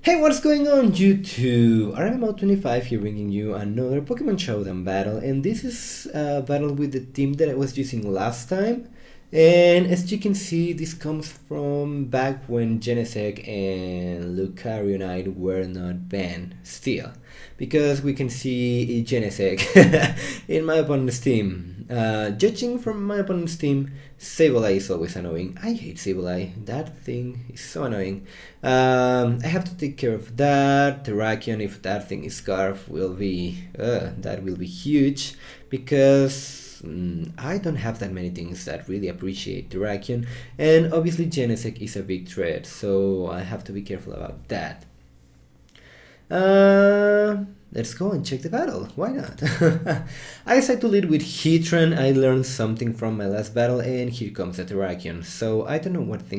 Hey, what's going on YouTube? RMMO25 here bringing you another Pokemon Showdown battle, and this is a battle with the team that I was using last time. And as you can see, this comes from back when Genesect and Lucarionite were not banned still, because we can see Genesect in my opponent's team. Judging from my opponent's team, Sableye is always annoying. I hate Sableye, that thing is so annoying. I have to take care of that. Terrakion, if that thing is Scarf, will be that will be huge, because I don't have that many things that really appreciate Terrakion, and obviously Genesect is a big threat, so I have to be careful about that. Let's go and check the battle, why not? I decided to lead with Heatran. I learned something from my last battle, and here comes the Terrakion. So I don't know what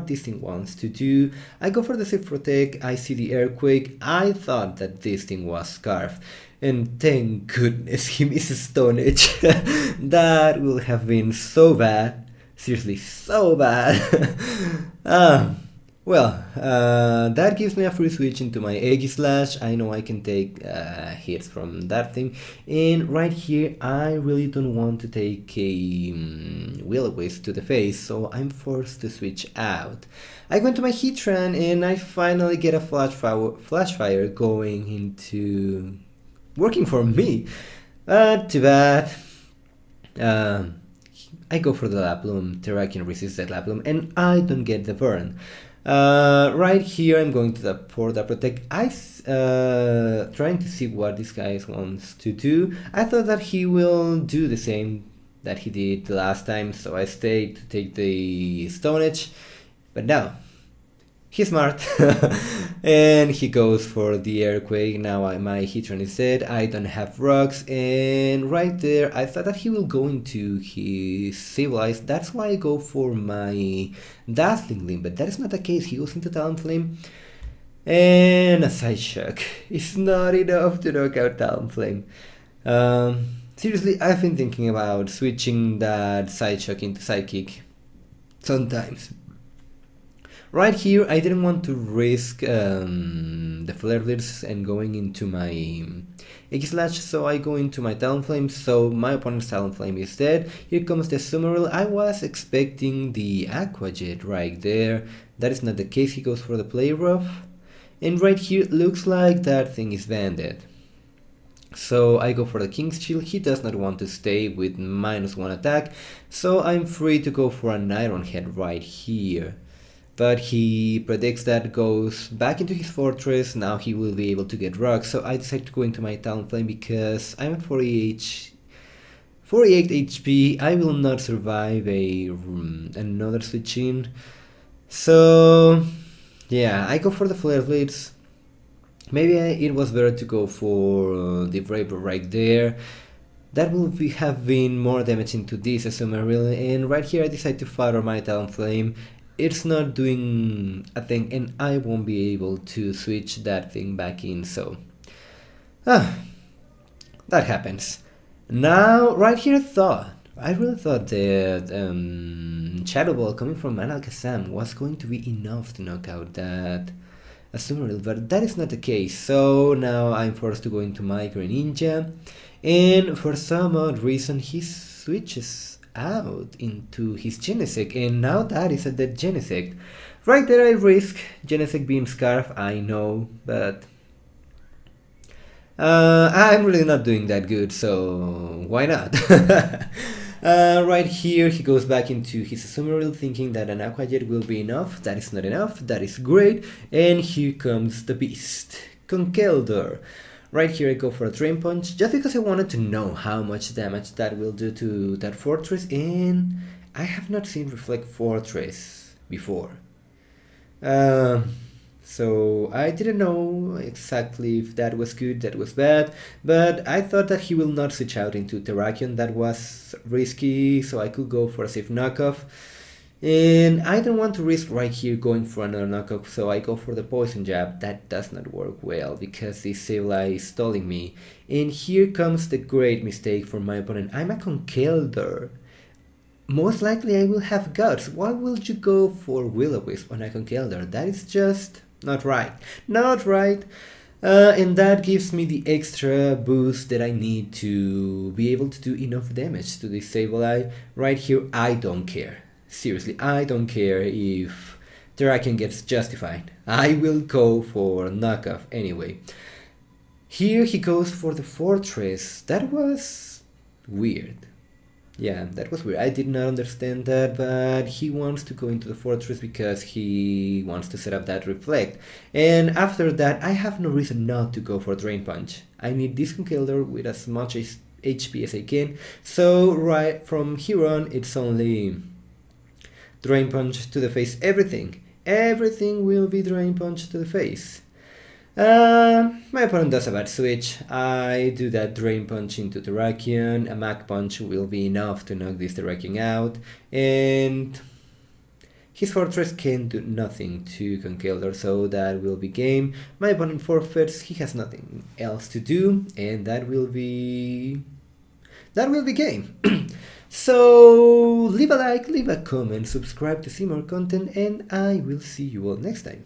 this thing wants to do. I go for the Safe Protect, I see the Earthquake. I thought that this thing was Scarf, and thank goodness he misses Stone Edge. That will have been so bad, seriously so bad. Well, that gives me a free switch into my Aegislash. I know I can take hits from that thing, and right here I really don't want to take a Will-O-Wisp to the face, so I'm forced to switch out. I go into my Heatran and I finally get a Flash Fire going into working for me. Too bad. I go for the Laplume. Terrakion resists that Laplume and I don't get the burn. Right here I'm going to for the Protect. Trying to see what this guy wants to do. I thought that he will do the same that he did the last time, so I stayed to take the Stone Edge, but no, he's smart. And he goes for the Earthquake. Now my Heatran is dead, I don't have rocks, and right there I thought that he will go into his Sableye. That's why I go for my Dazzling Gleam, but that is not the case. He goes into Talonflame, and a Side Shock is not enough to knock out Talonflame. Seriously, I've been thinking about switching that Side Shock into Psychic sometimes. Right here, I didn't want to risk the Flare Blitz and going into my Aegislash, so I go into my Talonflame, so my opponent's Talonflame is dead. Here comes the Summerl. I was expecting the Aqua Jet right there. That is not the case. He goes for the Play Rough, and right here, looks like that thing is banded. So I go for the King's Shield. He does not want to stay with -1 attack, so I'm free to go for an Iron Head right here. But he predicts that goes back into his fortress. Now he will be able to get rocks, so I decide to go into my Talonflame because I'm at 48 HP. I will not survive another switch in. So yeah, I go for the Flare Blitz. Maybe it was better to go for the Braver right there. That will have been more damage into this Summerl, and right here I decide to fire my Talonflame. It's not doing a thing, and I won't be able to switch that thing back in, so that happens. Now, right here I really thought that Shadow Ball coming from Alakazam was going to be enough to knock out that Summerl, but that is not the case. So now I'm forced to go into my Greninja, and for some odd reason he switches out into his Genesect, and now that is a dead Genesect. Right there I risk Genesect being Scarf, I know, but I'm really not doing that good, so why not? Right here he goes back into his Summerl thinking that an Aqua Jet will be enough. That is not enough, that is great, and here comes the beast, Conkeldurr. Right here I go for a Drain Punch, just because I wanted to know how much damage that will do to that fortress, and I have not seen Reflect Fortress before. So I didn't know exactly if that was good, that was bad, but I thought that he will not switch out into Terrakion. That was risky, so I could go for a safe knockoff. And I don't want to risk right here going for another knockoff, so I go for the Poison Jab. That does not work well because this Sableye is stalling me. And here comes the great mistake for my opponent. I'm a Conkeldurr. Most likely I will have Guts. Why will you go for Will-O-Wisp on a Conkeldurr? That is just Not right. Not right. And that gives me the extra boost that I need to be able to do enough damage to disable I. Right here, I don't care. Seriously, I don't care if Terrakion gets justified. I will go for knockoff anyway. Here he goes for the fortress. That was weird. Yeah, that was weird. I did not understand that, but he wants to go into the fortress because he wants to set up that reflect. And after that, I have no reason not to go for Drain Punch. I need this Conkeldurr with as much HP as I can. So right from here on, it's only Drain Punch to the face. Everything will be Drain Punch to the face. My opponent does a bad switch. I do that Drain Punch into Terrakion. A Mach Punch will be enough to knock this Terrakion out, and his fortress can do nothing to Conkeldurr, so that will be game. My opponent forfeits. He has nothing else to do, and that will be game. So leave a like, leave a comment, subscribe to see more content, and I will see you all next time.